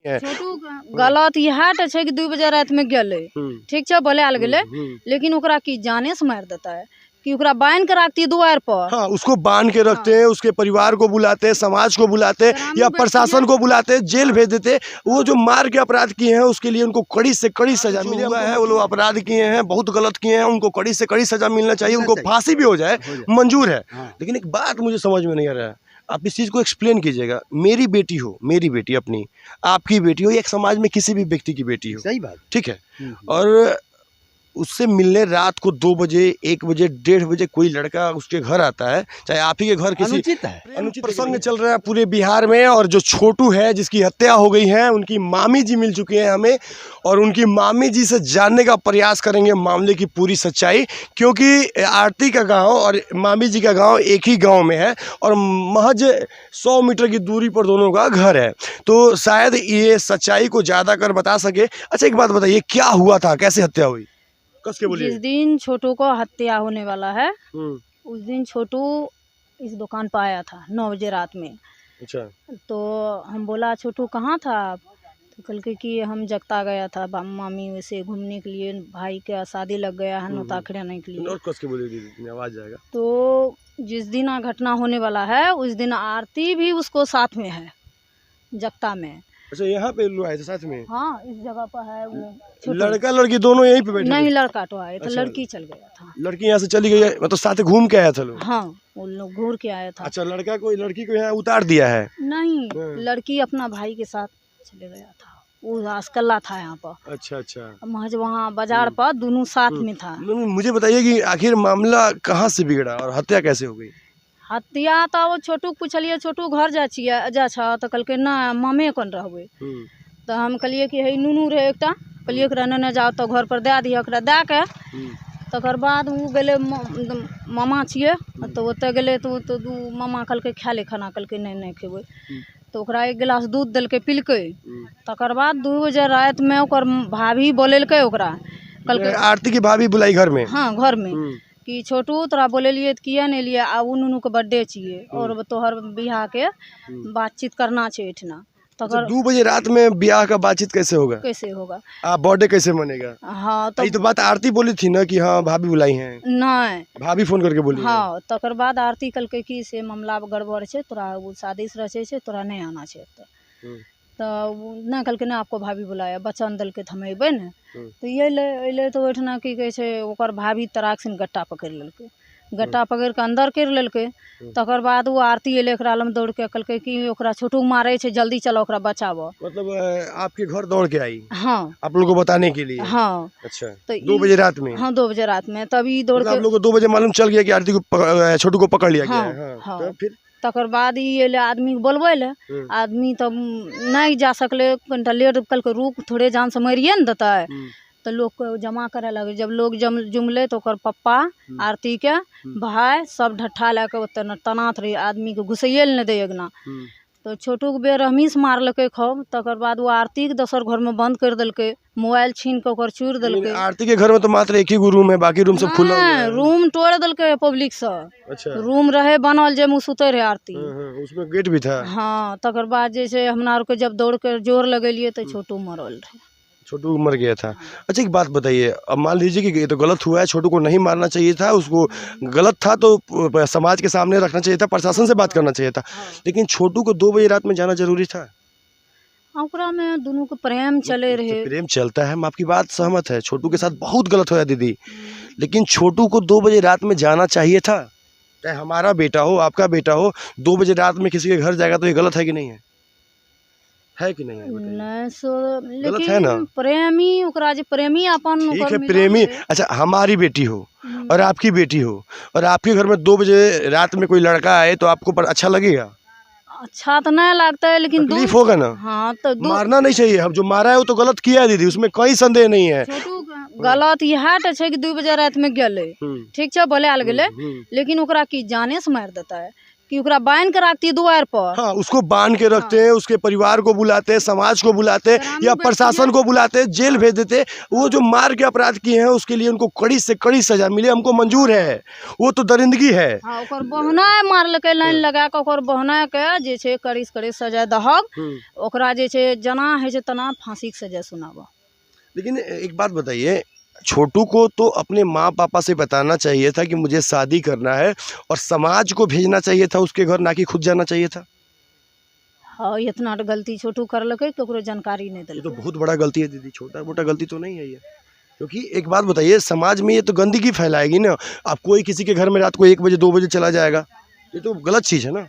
है। छोटू गलत इहा छै कि 2 बजे रात में गेले, ठीक है बोले आल गेले, लेकिन ओकरा की जाने से मार देता है कि ओकरा बांध के रखती द्वार पर। हाँ, उसको बांध के रखते हैं, उसके परिवार को बुलाते हैं, समाज को बुलाते हैं या प्रशासन को बुलाते हैं, जेल भेज देते हैं। वो जो मार के अपराध किए हैं उसके लिए उनको कड़ी से कड़ी सजा मिली है। वो लोग अपराध किए हैं, बहुत गलत किए हैं, उनको कड़ी से कड़ी सजा मिलना चाहिए, उनको फांसी भी हो जाए मंजूर है। लेकिन एक बात मुझे समझ में नहीं आ रहा है, आप इस चीज़ को एक्सप्लेन कीजिएगा। मेरी बेटी हो, मेरी बेटी अपनी, आपकी बेटी हो, एक समाज में किसी भी व्यक्ति की बेटी हो, सही बात, ठीक है, और उससे मिलने रात को 2 बजे, 1 बजे, 1:30 बजे कोई लड़का उसके घर आता है, चाहे आप ही के घर, किसी अनुचित है। अनुचित प्रसंग चल रहा है पूरे बिहार में। और जो छोटू है जिसकी हत्या हो गई है, उनकी मामी जी मिल चुकी हैं हमें, और उनकी मामी जी से जानने का प्रयास करेंगे मामले की पूरी सच्चाई। क्योंकि आरती का गांव और मामी जी का गांव एक ही गांव में है और महज 100 मीटर की दूरी पर दोनों का घर है, तो शायद ये सच्चाई को ज़्यादा कर बता सके। अच्छा, एक बात बताइए, क्या हुआ था, कैसे हत्या हुई? कस के बोलिए। जिस दिन छोटू को हत्या होने वाला है उस दिन छोटू इस दुकान पर आया था 9 बजे रात में। अच्छा। तो हम बोला छोटू कहाँ था आप? तो कल के कि हम जगता गया था मामी वैसे घूमने के लिए, भाई का शादी लग गया है नौता खिलाने के लिए। और कस के बोलिए दीदी, आवाज जाएगा। तो जिस दिन घटना होने वाला है उस दिन आरती भी उसको साथ में है जगता में। अच्छा, यहाँ पे लोग आए थे साथ में? हाँ, इस जगह पर है वो। लड़का लड़की दोनों यहीं पे बैठे? नहीं, लड़का तो आया था। अच्छा। लड़की चल गया था। लड़की यहाँ से चली गई है, मतलब साथ घूम के आया था लोग? हाँ, वो लोग घूर के आया था। अच्छा, लड़की को यहाँ उतार दिया है? नहीं, लड़की अपना भाई के साथ चले गया था, वो रासकल्ला था यहाँ पर। अच्छा अच्छा, महज वहाँ बाजार पर दोनों साथ में था। मुझे बताइए कि आखिर मामला कहाँ से बिगड़ा और हत्या कैसे हो गई? हत्या तो वो छोटू पूछलिए, छोटू घर जा तो कहलकै ना मामे कौन रहबै। तो हम कहलिए कि हे नूनू रहे एकटा, कहलिए ओकरा नेने जाओ तो घर पर दे दिए, ओकरा दे के तकर बाद वो गेले मामा छिए तो ओतऽ गेले तो मामा कहलकै खा ले खाना, कहलकै नहीं खेबै। तो ओकरा 1 गिलास दूध देलकै पीलकै। तकर बाद 2 बजे रात में ओकर भाभी बोलेलकै ओकरा, कहलकै आरती की भाभी बुलाई घर में? हाँ, घर में कि छोटू तोरा बोलेलिए तो किया नहीं लिए, आबू नूनू के बर्थडे छिए और तोहर बियाह के बातचीत करना छै एठना। तकर 2 बजे रात में ब्याह का बातचीत कैसे होगा? कैसे होगा? आप बर्थडे कैसे मनेगा? हाँ, तो ये तो बात आरती बोली थी ना कि हाँ भाभी बुलाई हैं। नहीं, भाभी फोन करके बोली? हाँ, तकर बाद आरती कहलकै कि से मामला गड़बड़ छै, तोरा वो शादी से रचे छै, तोरा नहीं आना छै। तो नहीं कहलकै ना आपको भाभी बुलाया, वचन देलकै तो हम अयबै ने। तो ये अयलै तो ओहिठना की कहै छै ओकर भाभी तराक से गट्टा पकड़ि लेलकै, गट्टा पकड़ि के अंदर कर लेलकै। तकर बाद वो आरती अयलै एकरा लग दौड़ के, कहलकै कि ओकरा छोटू मारै छै, जल्दी चलो ओकरा बचाबो। मतलब आपके घर दौड़ के आई? हाँ, आप लोगों को बताने के लिए? हाँ। अच्छा, तो 2 बजे रात में? हाँ, 2 बजे रात में। तभी दौड़ के आप लोगों को 2 बजे मालूम चल गया कि आरती को छोटू को पकड़ लिया गया है? हाँ। तो फिर तकर बाद ये अयलै आदमी के बोलबै ले, आदमी तब नहीं जा सकले, कनिटा लेट कहलकै रुक थोड़े जान से मारिए ने देतै। तो लोग को जमा करे लगे, जब लोग जुमले तो ओकर पप्पा आरती के भाई सब ढट्ठा लेके ओते तनात रही, आदमी के घुसैये ले नहीं दे एकना। तो छोटू के बेरहमी से मारलकै खूब। तकर बाद वो आरती के दोसर घर में बंद कर देलकै, मोबाइल छीन के ओकर चूर देलकै। आरती के घर में तो मात्र एक ही रूम है, बाकी रूम सब खुला हुआ है। रूम तोड़ देलकै पब्लिक से। अच्छा। रूम रहे बनल जे सुते रहे आरती, उसमें गेट भी था? हाँ। तकर बाद जैसे हमरा आर के जब दौड़ के जोर लगेलिए तो छोटू मरल रहे, छोटू मर गया था। अच्छा, एक बात बताइए, अब मान लीजिए कि ये तो गलत हुआ है, छोटू को नहीं मारना चाहिए था, उसको गलत था तो समाज के सामने रखना चाहिए था, प्रशासन से बात करना चाहिए था, लेकिन छोटू को 2 बजे रात में जाना जरूरी था? ओकरा में दोनों को प्रेम चले रहे। प्रेम चलता है, हम आपकी बात सहमत है, छोटू के साथ बहुत गलत होया दीदी, लेकिन छोटू को 2 बजे रात में जाना चाहिए था? चाहे हमारा बेटा हो, आपका बेटा हो, 2 बजे रात में किसी के घर जाएगा तो ये गलत है कि नहीं है कि नहीं है? नहीं सो, गलत है ना? प्रेमी ओकरा जे प्रेमी अपन ठीक है, प्रेमी। अच्छा, हमारी बेटी हो और आपकी बेटी हो और आपके घर में 2 बजे रात में कोई लड़का आए तो आपको पर अच्छा लगेगा? अच्छा तो नहीं लगता है, लेकिन तकलीफ होगा ना? हाँ, तो मारना नहीं चाहिए, हम जो मारा है वो तो गलत किया है दीदी, उसमें कोई संदेह नहीं है। गलत इहा छै कि 2 बजे रात में गेले, ठीक है बोले आल गेले, लेकिन ओकरा की जाने से मार देता है कि ओकरा बांध के रखती है द्वार पर। हाँ, उसको बांध के रखते हैं, उसके परिवार को बुलाते हैं, समाज को बुलाते हैं या प्रशासन को बुलाते हैं, जेल भेज देते हैं। वो जो मार के अपराध किए हैं उसके लिए उनको कड़ी से कड़ी सजा मिले, हमको मंजूर है। वो तो दरिंदगी है। हाँ, ओकर बहना मारलकै, लाइन लगा के ओकर बहना के जे छै कड़ी से कड़ी सजा दहक, ओकरा जे छै जना है छै तना फांसी के सजा सुनाबो। लेकिन एक बात बताइए, छोटू को तो अपने माँ पापा से बताना चाहिए था कि मुझे शादी करना है, और समाज को भेजना चाहिए था उसके घर, ना कि खुद जाना चाहिए था। हाँ, इतना गलती छोटू करलकै, केकरो जानकारी नहीं ये दिलकै। तो बहुत बड़ा गलती है दीदी, छोटा मोटा गलती तो नहीं है ये। क्योंकि एक बात बताइए, समाज में ये तो गंदगी फैलाएगी ना। अब कोई किसी के घर में रात को 1 बजे 2 बजे चला जाएगा, ये तो गलत चीज़ है ना।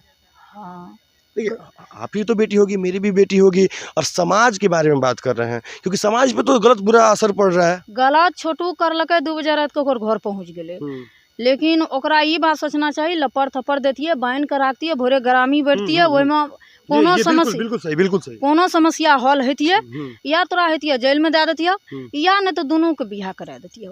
हाँ, देखिए, आपकी तो बेटी होगी, मेरी भी बेटी होगी, और समाज के बारे में बात कर रहे हैं, क्योंकि समाज पे तो गलत बुरा असर पड़ रहा है। गलत छोटू करलकै, 2 बजे रात के ओकर घर पहुँच गेलै। लेकिन ओकरा ई बात सोचना चाहिए, लपड़ थप्पड़ देतिए, बांध के राखतिए, भोरे ग्रामी बैठतिए, ओहिमे कोनो समस्या, बिल्कुल सही, बिल्कुल सही। कोनो समस्या हल हेतिए, या तोरा हेतिए जेल में दे देतिए, या नहीं तो दोनों के बियाह करा देतिए।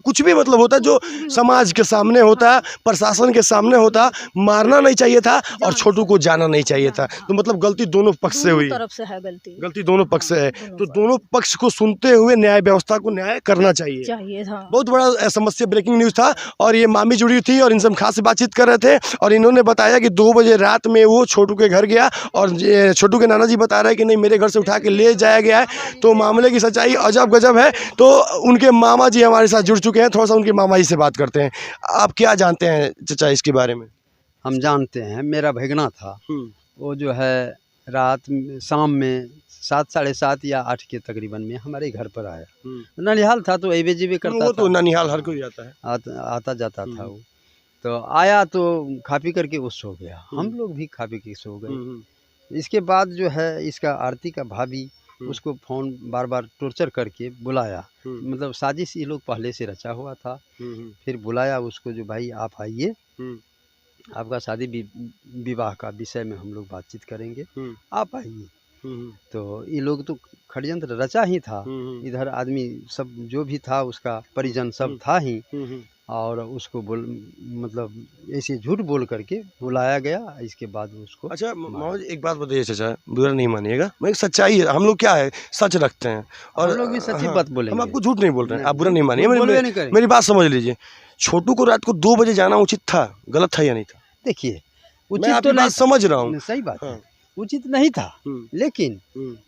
कुछ भी मतलब होता है जो समाज के सामने होता है, प्रशासन के सामने होता, मारना नहीं चाहिए था और छोटू को जाना नहीं चाहिए था। तो मतलब गलती दोनों पक्ष से हुई, तरफ से है गलती, गलती दोनों पक्ष से है। तो दोनों पक्ष को सुनते हुए न्याय व्यवस्था को न्याय करना चाहिए। बहुत बड़ा समस्या, ब्रेकिंग न्यूज था, और ये मामी जुड़ी थी और इनसे हम खास बातचीत कर रहे थे, और इन्होंने बताया कि 2 बजे रात में वो छोटू के घर गया, और छोटू के नाना जी बता रहे हैं कि नहीं, मेरे घर से उठा के ले जाया गया है। तो मामले की सच्चाई अजब गजब है। तो उनके मामा जी हमारे साथ जुड़ चुके हैं, थोड़ा सा उनके मामा जी से बात करते हैं। आप क्या जानते हैं चचा इसके बारे में? हम जानते हैं, मेरा भगना था, वो जो है शाम में 7, साढ़े 7 या 8 के तकरीबन में हमारे घर पर आया। ननिहाल था तो एवे जीवे करता वो था, तो ननिहाल हर कोई आता है, आता जाता था वो। तो आया तो खा पी करके वो सो गया, हम लोग भी खा पी के सो गए। इसके बाद जो है इसका आरती का भाभी उसको फ़ोन बार बार टॉर्चर करके बुलाया, मतलब साजिश ये लोग पहले से रचा हुआ था। फिर बुलाया उसको, जो भाई आप आइए, आपका शादी विवाह का विषय में हम लोग बातचीत करेंगे, आप आइए। तो ये लोग तो षड्यंत्र रचा ही था, इधर आदमी सब जो भी था उसका परिजन सब था ही, और उसको मतलब ऐसे झूठ बोल करके बुलाया गया। इसके बाद उसको, अच्छा मामा जी एक बात बताइए चाचा, बुरा नहीं मानिएगा, मैं सच्चाई है, हम लोग क्या है सच रखते हैं, और हम लोग भी सच्ची बात बोलेंगे, हम आपको झूठ नहीं बोल रहे हैं, आप बुरा नहीं मानिए, नहीं मेरी बात समझ लीजिए। छोटू को रात को 2 बजे जाना उचित था, गलत था या नहीं था? देखिए, उचित तो नहीं, समझ रहा हूँ, सही बात है, उचित नहीं था, लेकिन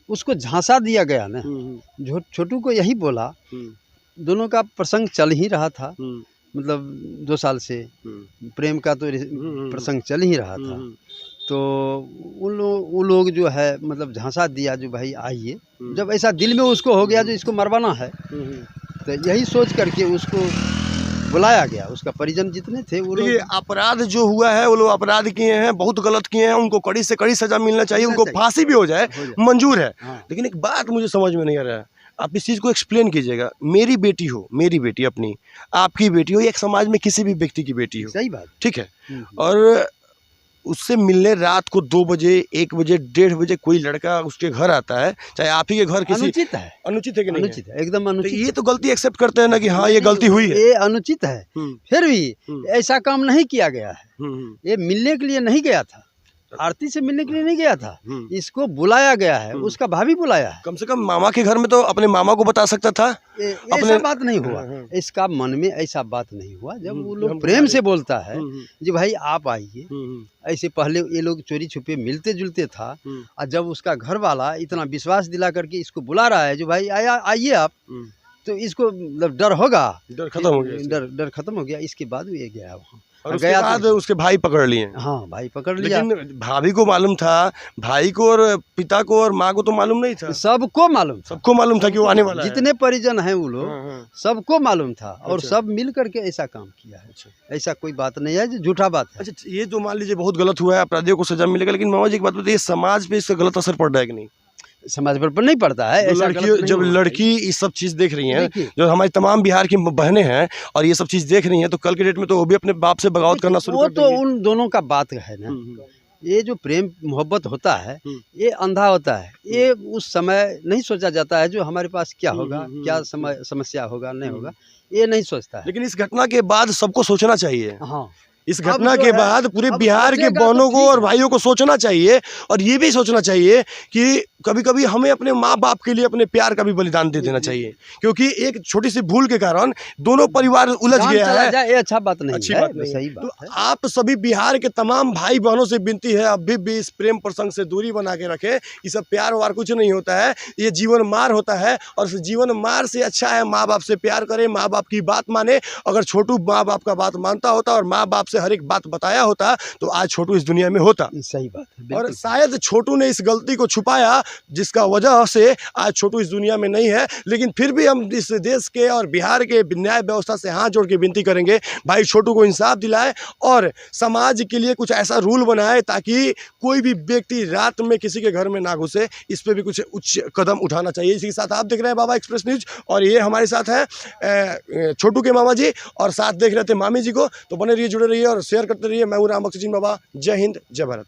उसको झांसा दिया गया ना। छोटू को यही बोला, दोनों का प्रसंग चल ही रहा था, मतलब 2 साल से प्रेम का तो प्रसंग चल ही रहा था। तो उन लोग जो है मतलब झांसा दिया, जो भाई आइए। जब ऐसा दिल में उसको हो गया जो इसको मरवाना है, तो यही सोच करके उसको बुलाया गया। उसका परिजन जितने थे वो लोग, अपराध जो हुआ है वो लोग अपराध किए हैं, बहुत गलत किए हैं, उनको कड़ी से कड़ी सजा मिलना चाहिए, उनको फांसी भी हो जाए, मंजूर है। लेकिन एक बात मुझे समझ में नहीं आ रहा है, आप इस चीज़ को एक्सप्लेन कीजिएगा। मेरी बेटी हो, मेरी बेटी अपनी, आपकी बेटी हो, एक समाज में किसी भी व्यक्ति की बेटी हो, सही बात, ठीक है, और उससे मिलने रात को 2 बजे 1 बजे 1:30 बजे कोई लड़का उसके घर आता है, चाहे आप ही के घर, किसी अनुचित है, अनुचित है कि नहीं? अनुचित है, एकदम अनुचित। तो ये तो गलती एक्सेप्ट करते हैं ना कि हाँ ये गलती हुई है, ये अनुचित है, फिर भी ऐसा काम नहीं किया गया है। ये मिलने के लिए नहीं गया था, आरती से मिलने के लिए नहीं गया था, इसको बुलाया गया है, उसका भाभी बुलाया है। कम से कम मामा के घर में तो अपने मामा को बता सकता था। ऐसा बात नहीं हुआ, इसका मन में ऐसा बात नहीं हुआ। जब वो लोग प्रेम से बोलता है जी भाई आप आइए, ऐसे पहले ये लोग चोरी छुपे मिलते जुलते था, और जब उसका घर वाला इतना विश्वास दिला करके इसको बुला रहा है जो भाई आइए आप, तो इसको डर होगा, डर खत्म हो गया, डर खत्म हो गया। इसके बाद वो ये गया वहाँ, और उसके बाद उसके भाई पकड़ लिए। हाँ, भाई पकड़ लिया। लेकिन भाभी को मालूम था, भाई को और पिता को और माँ को तो मालूम नहीं था? सबको मालूम, सबको मालूम था कि वो आने वाला है। जितने परिजन हैं वो लोग, सबको मालूम था, और सब मिल करके ऐसा काम किया है। ऐसा कोई बात नहीं है जो झूठा बात है। अच्छा, ये तो मान लीजिए बहुत गलत हुआ है, अपराधियों को सजा मिलेगा, लेकिन मामा जी एक बात बताइए, समाज पे इसका गलत असर पड़ रहा है कि नहीं? समाज पर नहीं पड़ता है। जब लड़की ये सब चीज़ देख रही हैं, जो हमारी तमाम बिहार की बहनें हैं और ये सब चीज़ देख रही हैं, तो कल के डेट में तो वो भी अपने बाप से बगावत करना शुरू कर देंगी। वो तो उन दोनों का बात है ना। ये जो प्रेम मोहब्बत होता है ये अंधा होता है, ये उस समय नहीं सोचा जाता है जो हमारे पास क्या होगा, क्या समस्या होगा, नहीं होगा, ये नहीं सोचता है। लेकिन इस घटना के बाद सबको सोचना चाहिए। हाँ, इस अब घटना जो के है, बाद पूरे अब बिहार के सोचेगा तो बहनों को ठीक और है। भाइयों को सोचना चाहिए, और ये भी सोचना चाहिए कि कभी कभी हमें अपने माँ बाप के लिए अपने प्यार का भी बलिदान दे देना चाहिए, क्योंकि एक छोटी सी भूल के कारण दोनों परिवार उलझ जान गया चला है। जाए ये अच्छा बात नहीं अच्छी है, बात नहीं है। सही तो बात है। आप सभी बिहार के तमाम भाई बहनों से विनती है, अभी भी इस प्रेम प्रसंग से दूरी बना के रखें। ये सब प्यार वार कुछ नहीं होता है, ये जीवन मार होता है, और इस जीवन मार से अच्छा है माँ बाप से प्यार करें, माँ बाप की बात माने। अगर छोटू माँ बाप का बात मानता होता और माँ बाप से हर एक बात बताया होता तो आज छोटू इस दुनिया में होता। सही बात है, और बिल्कुल सही। शायद छोटू ने इस गलती को छुपाया, जिसका वजह से आज छोटू इस दुनिया में नहीं है। लेकिन फिर भी हम इस देश के और बिहार के न्याय व्यवस्था से हाथ जोड़ के विनती करेंगे, भाई छोटू को इंसाफ दिलाए और समाज के लिए कुछ ऐसा रूल बनाए ताकि कोई भी व्यक्ति रात में किसी के घर में ना घुसे। इस पे भी कुछ उच्च कदम उठाना चाहिए। इसी के साथ आप देख रहे हैं बाबा एक्सप्रेस न्यूज, और ये हमारे साथ है छोटू के मामा जी, और साथ देख रहे थे मामी जी को। तो बने रहिए, जुड़े रहिए और शेयर करते रहिए। मैं हूं राम बख्शी बाबा। जय हिंद, जय भारत।